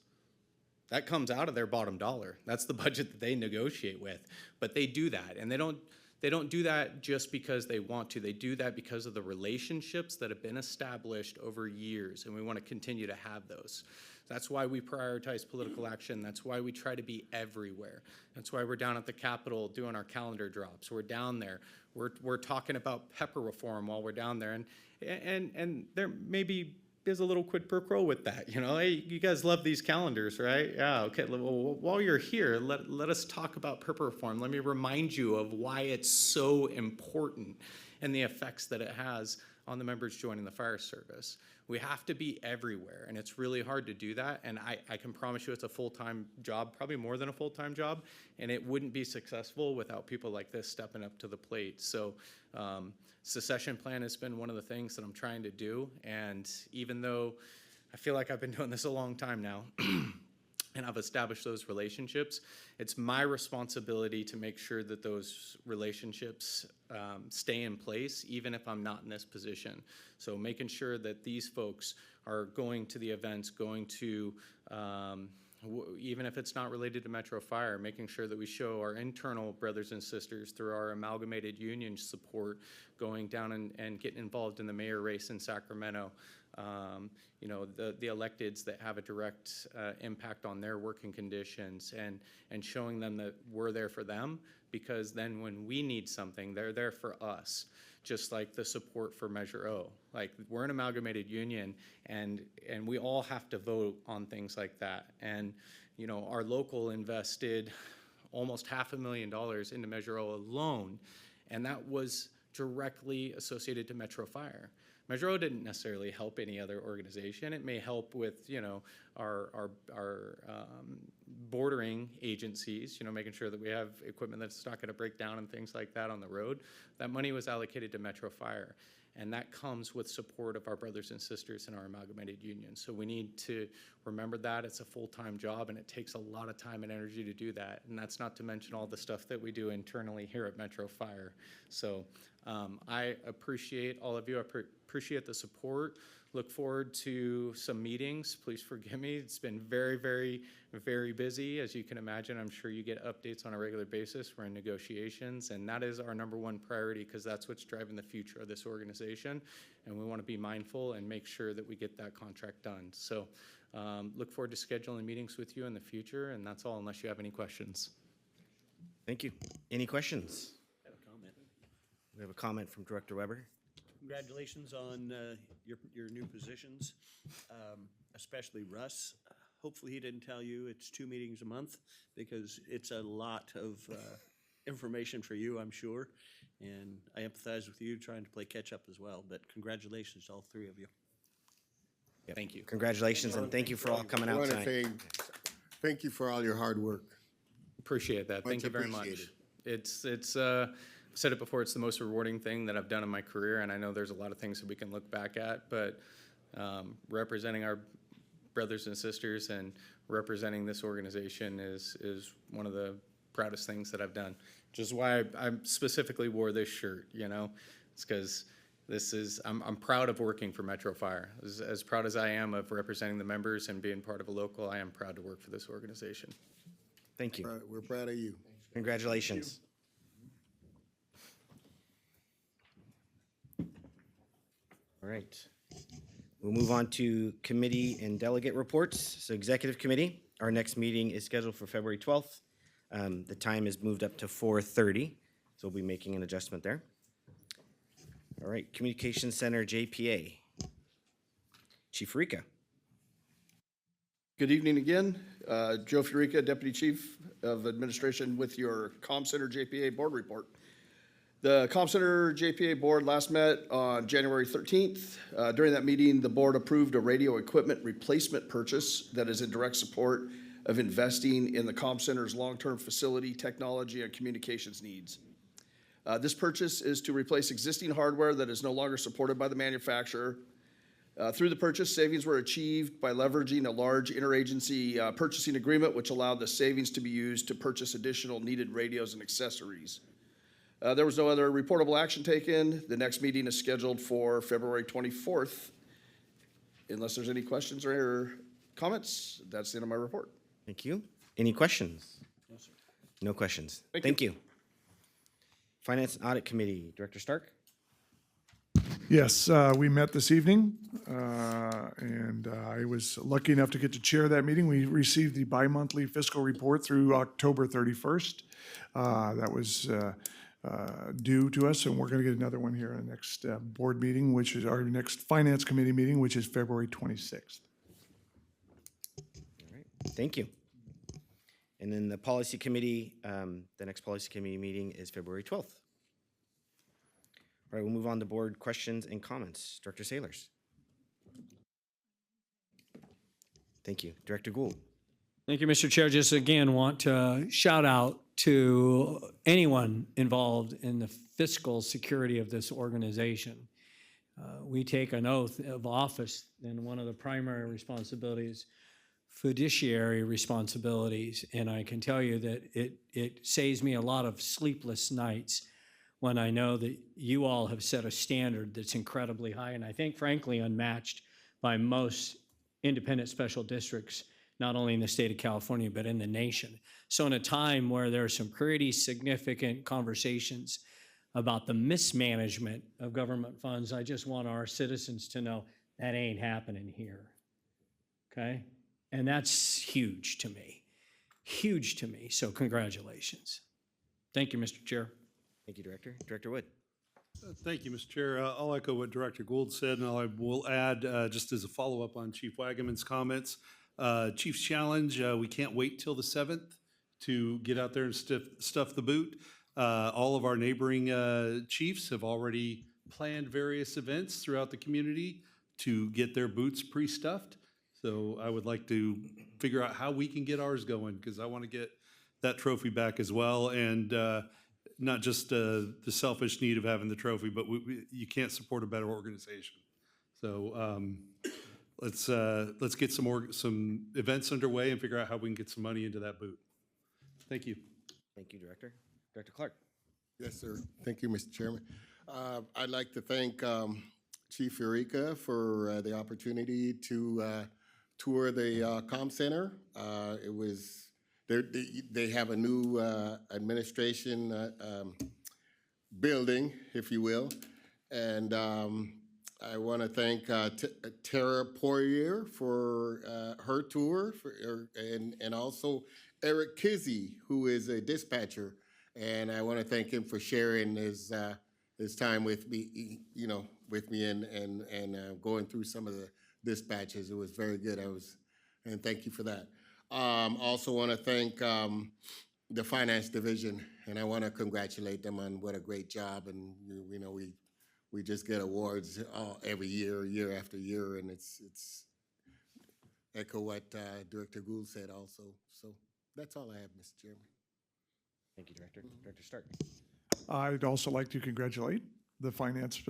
That comes out of their bottom dollar. That's the budget that they negotiate with. But they do that, and they don't do that just because they want to. They do that because of the relationships that have been established over years, and we want to continue to have those. That's why we prioritize political action. That's why we try to be everywhere. That's why we're down at the Capitol doing our calendar drops. We're down there. We're talking about pepper reform while we're down there, and there maybe is a little quid pro quo with that. You know, hey, you guys love these calendars, right? Yeah, okay. Well, while you're here, let us talk about pepper reform. Let me remind you of why it's so important and the effects that it has on the members joining the fire service. We have to be everywhere, and it's really hard to do that, and I can promise you it's a full-time job, probably more than a full-time job, and it wouldn't be successful without people like this stepping up to the plate. So secession plan has been one of the things that I'm trying to do, and even though I feel like I've been doing this a long time now, and I've established those relationships, it's my responsibility to make sure that those relationships stay in place, even if I'm not in this position. So making sure that these folks are going to the events, going to, even if it's not related to Metro Fire, making sure that we show our internal brothers and sisters through our amalgamated union support, going down and getting involved in the mayor race in Sacramento. You know, the electeds that have a direct impact on their working conditions, and showing them that we're there for them, because then when we need something, they're there for us. Just like the support for Measure O. Like, we're an amalgamated union, and we all have to vote on things like that. And, you know, our local invested almost $500,000 into Measure O alone, and that was directly associated to Metro Fire. Measure O didn't necessarily help any other organization. It may help with, you know, our bordering agencies, you know, making sure that we have equipment that's not going to break down and things like that on the road. That money was allocated to Metro Fire, and that comes with support of our brothers and sisters in our amalgamated union. So we need to remember that it's a full-time job, and it takes a lot of time and energy to do that. And that's not to mention all the stuff that we do internally here at Metro Fire. So I appreciate all of you. I appreciate the support. Look forward to some meetings. Please forgive me. It's been very, very, very busy. As you can imagine, I'm sure you get updates on a regular basis. We're in negotiations, and that is our #1 priority, because that's what's driving the future of this organization. And we want to be mindful and make sure that we get that contract done. So look forward to scheduling meetings with you in the future, and that's all, unless you have any questions. Thank you. Any questions? I have a comment. We have a comment from Director Weber. Congratulations on your new positions, especially Russ. Hopefully he didn't tell you it's 2 meetings a month, because it's a lot of information for you, I'm sure. And I empathize with you trying to play catch up as well. But congratulations to all 3 of you. Yep. Thank you. Congratulations, and thank you for all coming out tonight. Thank you for all your hard work. Appreciate that. Thank you very much. It's I've said it before, it's the most rewarding thing that I've done in my career, and I know there's a lot of things that we can look back at, but representing our brothers and sisters and representing this organization is one of the proudest things that I've done, which is why I specifically wore this shirt, you know. It's because I'm proud of working for Metro Fire. As proud as I am of representing the members and being part of a local, I am proud to work for this organization. Thank you. We're proud of you. Congratulations. All right. We'll move on to committee and delegate reports. So Executive Committee, our next meeting is scheduled for February 12th. The time is moved up to 4:30, so we'll be making an adjustment there. All right, Communications Center, JPA. Chief Rica. Good evening again. Joe Furica, Deputy Chief of Administration, with your Comm Center JPA Board Report. The Comm Center JPA Board last met on January 13th. During that meeting, the board approved a radio equipment replacement purchase that is in direct support of investing in the Comm Center's long-term facility, technology, and communications needs. This purchase is to replace existing hardware that is no longer supported by the manufacturer. Through the purchase, savings were achieved by leveraging a large interagency purchasing agreement, which allowed the savings to be used to purchase additional needed radios and accessories. There was no other reportable action taken. The next meeting is scheduled for February 24th. Unless there's any questions or comments, that's the end of my report. Thank you. Any questions? No, sir. No questions. Thank Thank you. Finance and Audit Committee, Director Stark. Yes, we met this evening, and I was lucky enough to get to chair that meeting. We received the bi-monthly fiscal report through October 31st. That was due to us, and we're going to get another one here in the next board meeting, which is our next Finance Committee meeting, which is February 26th. All right, thank you. And then the Policy Committee, the next Policy Committee meeting is February 12th. All right, we'll move on to board questions and comments. Director Sailors. Thank you. Director Gould. Thank you, Mr. Chair. Just again want to shout out to anyone involved in the fiscal security of this organization. We take an oath of office, and one of the primary responsibilities, fiduciary responsibilities, and I can tell you that it saves me a lot of sleepless nights when I know that you all have set a standard that's incredibly high, and I think frankly unmatched by most independent special districts, not only in the state of California, but in the nation. So in a time where there are some pretty significant conversations about the mismanagement of government funds, I just want our citizens to know that ain't happening here, okay? And that's huge to me, so congratulations. Thank you, Mr. Chair. Thank you, Director. Director Wood. Thank you, Mr. Chair. I'll echo what Director Gould said, and I will add, just as a follow-up on Chief Wagaman's comments, Chief's challenge, we can't wait till the 7th to get out there and stuff the boot. All of our neighboring chiefs have already planned various events throughout the community to get their boots pre-stuffed. So I would like to figure out how we can get ours going, because I want to get that trophy back as well. And not just the selfish need of having the trophy, but you can't support a better organization. So let's get some events underway and figure out how we can get some money into that boot. Thank you. Thank you, Director. Director Clark. Yes, sir. Thank you, Mr. Chairman. I'd like to thank Chief Eureka for the opportunity to tour the comm center. It was they have a new administration building, if you will, and I want to thank Tara Poirier for her tour, and also Eric Kizzy, who is a dispatcher, and I want to thank him for sharing his time with me, and going through some of the dispatches. It was very good. And thank you for that. Also want to thank the finance division, and I want to congratulate them on what a great job. And we just get awards every year after year, and it's echo what Director Gould said also. So that's all I have, Mr. Chairman. Thank you, Director. Director Stark. I'd also like to congratulate the finance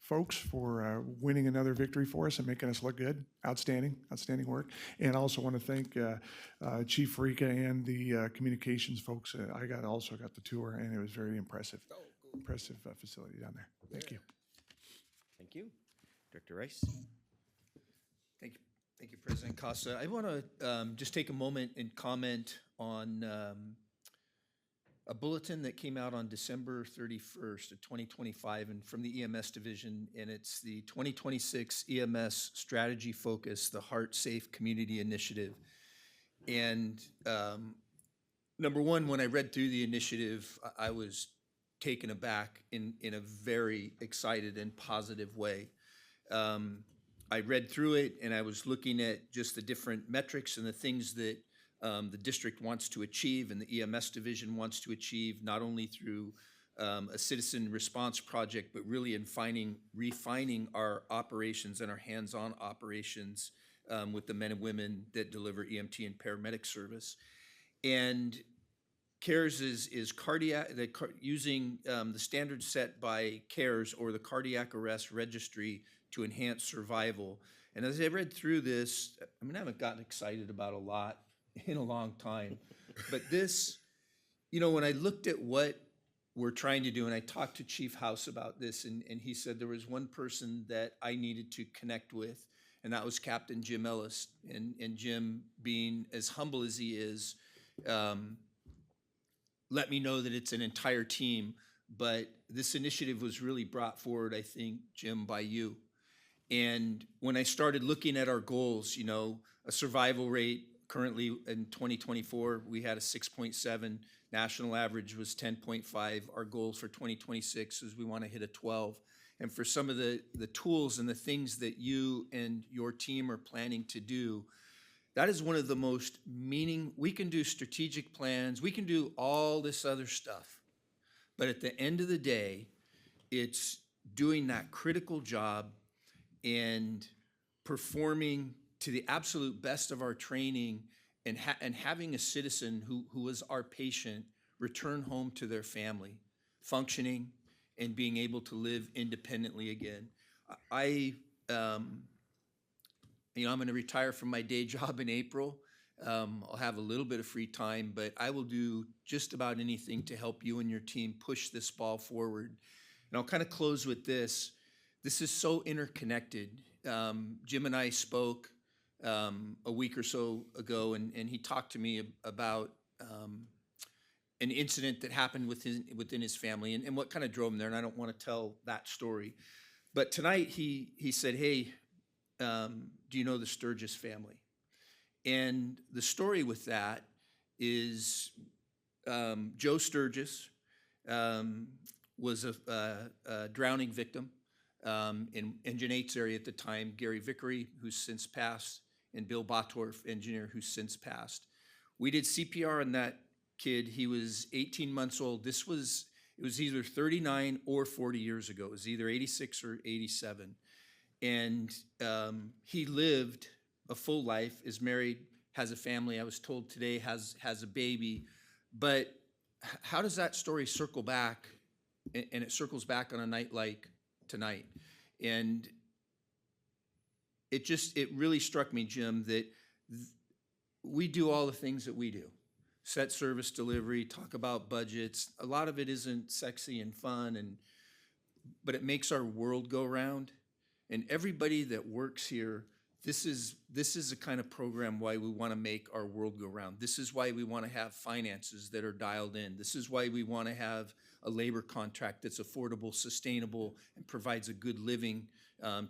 folks for winning another victory for us and making us look good. Outstanding work. And I also want to thank Chief Rika and the communications folks. I also got the tour, and it was very impressive. Impressive facility down there. Thank you. Thank you. Director Rice. Thank you, President Costa. I want to just take a moment and comment on a bulletin that came out on December 31st of 2025 and from the EMS division, and it's the 2026 EMS Strategy Focus, the Heart Safe Community Initiative. And number one, when I read through the initiative, I was taken aback in a very excited and positive way. I read through it, and I was looking at just the different metrics and the things that the district wants to achieve and the EMS division wants to achieve, not only through a citizen response project, but really in refining our operations and our hands-on operations with the men and women that deliver EMT and paramedic service. And CARES is cardiac, using the standards set by CARES or the Cardiac Arrest Registry to enhance survival. And as I read through this, I mean, I haven't gotten excited about a lot in a long time. But this, when I looked at what we're trying to do, and I talked to Chief House about this, and he said there was one person that I needed to connect with, and that was Captain Jim Ellis. And Jim, being as humble as he is, let me know that it's an entire team, but this initiative was really brought forward, I think, Jim, by you. And when I started looking at our goals, a survival rate currently in 2024, we had a 6.7, national average was 10.5. Our goals for 2026 is we want to hit a 12. And for some of the tools and the things that you and your team are planning to do, that is one of the most we can do strategic plans, we can do all this other stuff. But at the end of the day, it's doing that critical job and performing to the absolute best of our training and having a citizen who is our patient return home to their family, functioning and being able to live independently again. I'm going to retire from my day job in April. I'll have a little bit of free time, but I will do just about anything to help you and your team push this ball forward. And I'll kind of close with this. This is so interconnected. Jim and I spoke a week or so ago, and he talked to me about an incident that happened within his family and what kind of drove him there, and I don't want to tell that story. But tonight he said, hey, do you know the Sturgis family? And the story with that is Joe Sturgis was a drowning victim in Jenate's area at the time, Gary Vickery, who's since passed, and Bill Botorf, engineer, who's since passed. We did CPR on that kid. He was 18 months old. It was either 39 or 40 years ago. It was either 86 or 87. And he lived a full life, is married, has a family. I was told today has a baby. But how does that story circle back? And it circles back on a night like tonight. And it really struck me, Jim, that we do all the things that we do. Set service delivery, talk about budgets. A lot of it isn't sexy and fun, but it makes our world go round. And everybody that works here, this is the kind of program why we want to make our world go round. This is why we want to have finances that are dialed in. This is why we want to have a labor contract that's affordable, sustainable, and provides a good living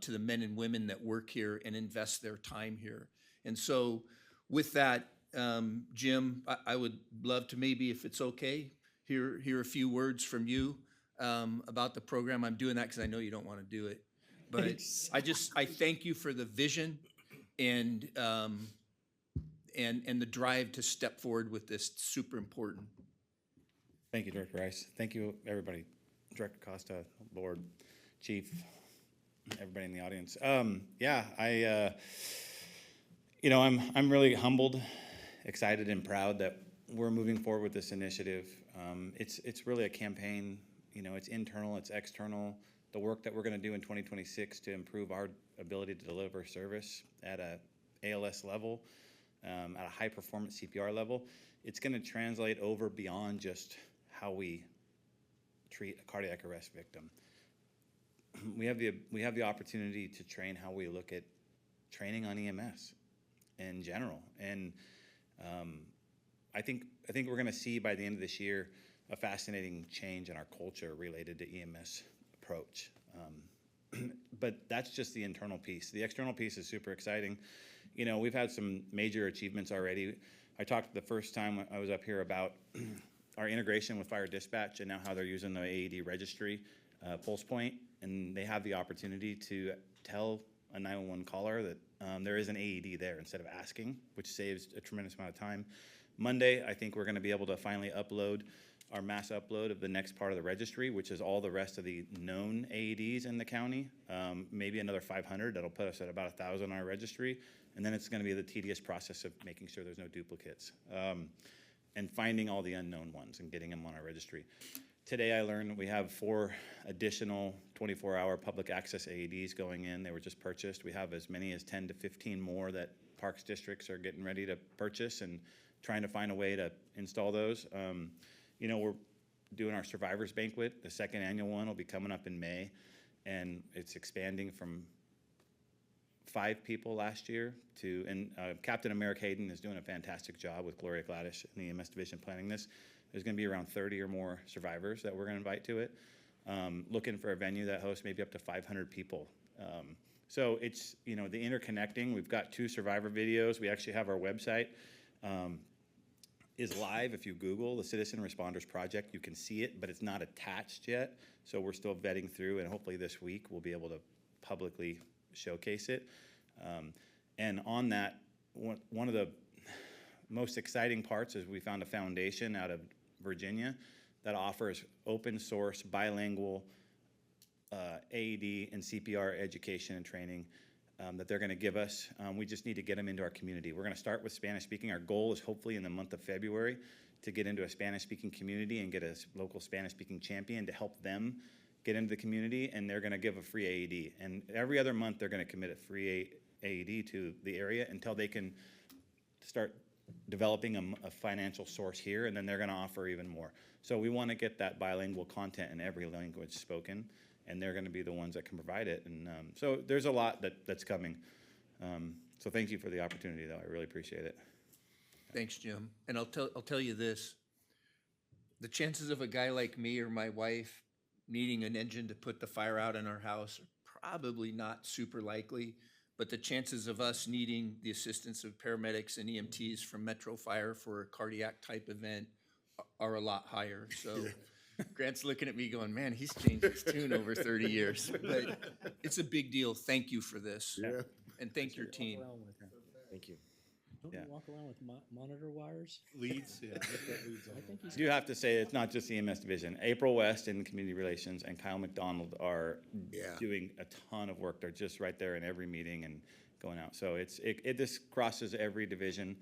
to the men and women that work here and invest their time here. And so with that, Jim, I would love to maybe, if it's okay, hear a few words from you about the program. I'm doing that because I know you don't want to do it. But I thank you for the vision and the drive to step forward with this. It's super important. Thank you, Director Rice. Thank you, everybody. Director Costa, Board, Chief, everybody in the audience. I'm really humbled, excited, and proud that we're moving forward with this initiative. It's really a campaign. It's internal, it's external. The work that we're going to do in 2026 to improve our ability to deliver service at a ALS level, at a high performance CPR level, it's going to translate over beyond just how we treat a cardiac arrest victim. We have the opportunity to train how we look at training on EMS in general, and I think we're going to see by the end of this year a fascinating change in our culture related to EMS approach. But that's just the internal piece. The external piece is super exciting. We've had some major achievements already. I talked the first time I was up here about our integration with fire dispatch and now how they're using the AED registry, Pulse Point, and they have the opportunity to tell a 911 caller that there is an AED there instead of asking, which saves a tremendous amount of time. Monday, I think we're going to be able to finally upload our mass upload of the next part of the registry, which is all the rest of the known AEDs in the county, maybe another 500. That'll put us at about 1,000 on our registry. And then it's going to be the tedious process of making sure there's no duplicates. and finding all the unknown ones and getting them on our registry. Today I learned we have 4 additional 24-hour public access AEDs going in. They were just purchased. We have as many as 10 to 15 more that parks districts are getting ready to purchase and trying to find a way to install those. You know, we're doing our survivors banquet. The second annual one will be coming up in May, and it's expanding from 5 people last year to, and Captain America Hayden is doing a fantastic job with Gloria Gladish and the EMS division planning this. There's going to be around 30 or more survivors that we're going to invite to it. Looking for a venue that hosts maybe up to 500 people. So it's, you know, the interconnecting. We've got 2 survivor videos. We actually have our website is live. If you Google the Citizen Responders Project, you can see it, but it's not attached yet. So we're still vetting through, and hopefully this week we'll be able to publicly showcase it. And on that, one of the most exciting parts is we found a foundation out of Virginia that offers open source bilingual AED and CPR education and training that they're going to give us. We just need to get them into our community. We're going to start with Spanish speaking. Our goal is hopefully in the month of February to get into a Spanish speaking community and get a local Spanish speaking champion to help them get into the community, and they're going to give a free AED. And every other month they're going to commit a free AED to the area until they can start developing a financial source here, and then they're going to offer even more. So we want to get that bilingual content in every language spoken, and they're going to be the ones that can provide it. And so there's a lot that's coming. So thank you for the opportunity, though. I really appreciate it. Thanks, Jim. And I'll tell you this, the chances of a guy like me or my wife needing an engine to put the fire out in our house are probably not super likely, but the chances of us needing the assistance of paramedics and EMTs from Metro Fire for a cardiac type event are a lot higher. So Grant's looking at me going, man, he's changed his tune over 30 years. But it's a big deal. Thank you for this. Yeah. And thank your team. Thank you. Don't you walk around with monitor wires? Leads, yeah. Leads I think he's. I do have to say it's not just the EMS division. April West in community relations and Kyle McDonald are doing a ton of work. They're just right there in every meeting and going out. So it just crosses every division.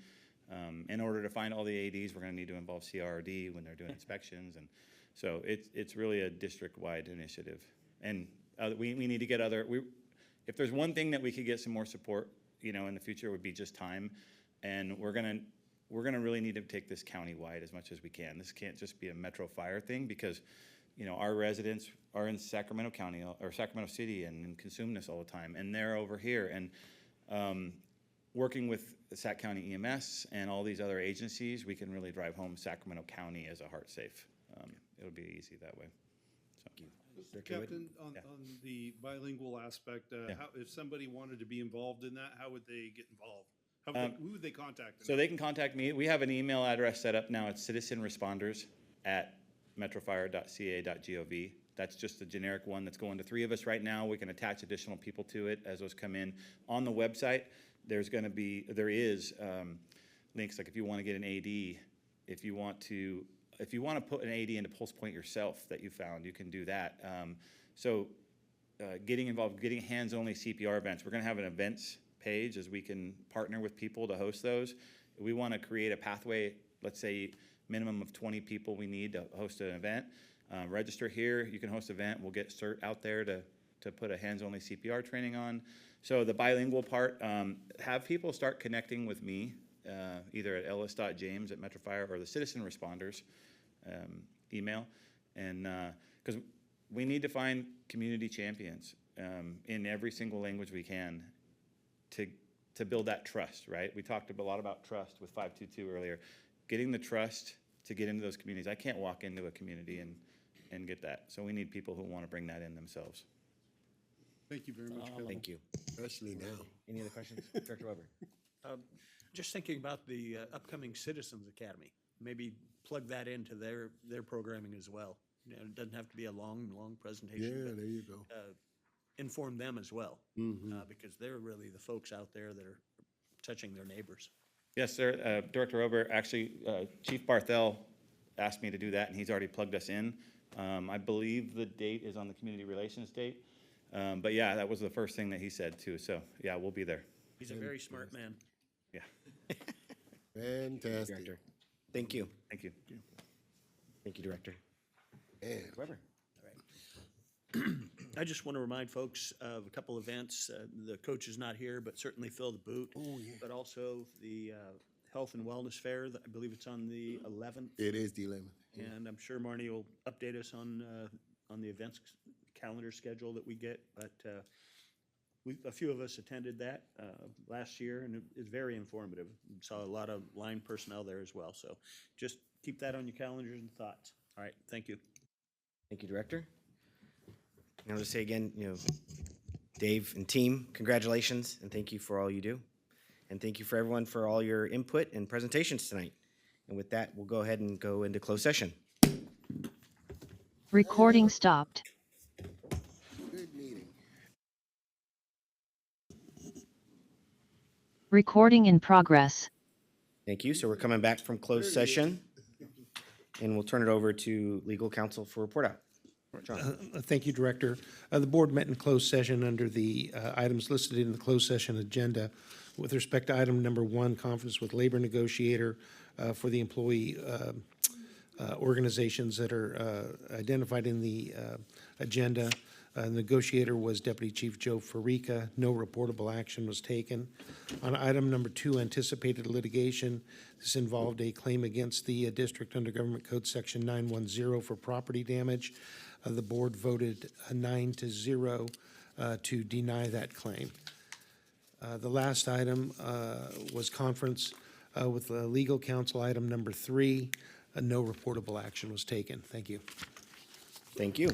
In order to find all the ADs, we're going to need to involve CRD when they're doing inspections, and so it's really a district-wide initiative. And we need to get if there's one thing that we could get some more support, you know, in the future, would be just time. And we're gonna really need to take this county-wide as much as we can. This can't just be a Metro Fire thing, because, you know, our residents are in Sacramento County or Sacramento City and consume this all the time, and they're over here. And working with the Sac County EMS and all these other agencies, we can really drive home Sacramento County as a heart safe. It'll be easy that way. So. Captain, on the bilingual aspect, if somebody wanted to be involved in that, how would they get involved? Who would they contact? So they can contact me. We have an email address set up now. It's citizenresponders@metrofire.ca.gov. That's just a generic one that's going to 3 of us right now. We can attach additional people to it as those come in. On the website, there is links, like if you want to get an AD, if you want to put an AD into Pulse Point yourself that you found, you can do that. Getting involved, getting hands-only CPR events. We're going to have an events page as we can partner with people to host those. We want to create a pathway, let's say minimum of 20 people we need to host an event. Register here, you can host an event. We'll get cert out there to put a hands-only CPR training on. So the bilingual part, have people start connecting with me, either at ellis.james@metrofire or the Citizen Responders email. And because we need to find community champions in every single language we can to build that trust, right? We talked a lot about trust with 522 earlier. Getting the trust to get into those communities. I can't walk into a community and get that. So we need people who want to bring that in themselves. Thank you very much, Kevin. Thank you. Especially now. Any other questions? Director Weber. Just thinking about the upcoming Citizens Academy, maybe plug that into their programming as well. You know, it doesn't have to be a long presentation. Yeah, but, there you go. inform them as well, because they're really the folks out there that are touching their neighbors. Yes, sir. Director Ober, actually, Chief Barthel asked me to do that, and he's already plugged us in. I believe the date is on the community relations date. But yeah, that was the first thing that he said too. So yeah, we'll be there. He's a very smart man. Yeah. Fantastic. Director. Thank you. Thank you. Thank you, Director. And Weber. I just want to remind folks of a couple events. The coach is not here, but certainly fill the boot. Oh, yeah. But also the Health and Wellness Fair, I believe it's on the 11th. it is the 11th. And I'm sure Marnie will update us on the events calendar schedule that we get. But a few of us attended that last year, and it was very informative. Saw a lot of line personnel there as well. So just keep that on your calendars and thoughts. All right, thank you. Thank you, Director. And I'll just say again, Dave and team, congratulations, and thank you for all you do. And thank you for everyone for all your input and presentations tonight. And with that, we'll go ahead and go into closed session. Recording stopped. Good meeting. Recording in progress. Thank you. So we're coming back from closed session, and we'll turn it over to legal counsel for report out. John. Thank you, Director. The board met in closed session under the items listed in the closed session agenda. With respect to item number 1, conference with labor negotiator for the employee organizations that are identified in the agenda. Negotiator was Deputy Chief Joe Farica. No reportable action was taken. On item number 2, anticipated litigation, this involved a claim against the district under Government Code Section 910 for property damage. The board voted 9-0 to deny that claim. The last item was conference with legal counsel, item number 3. No reportable action was taken. Thank you. Thank you.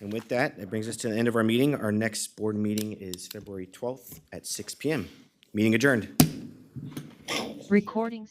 And with that, it brings us to the end of our meeting. Our next board meeting is February 12th at 6 p.m. Meeting adjourned. Recording.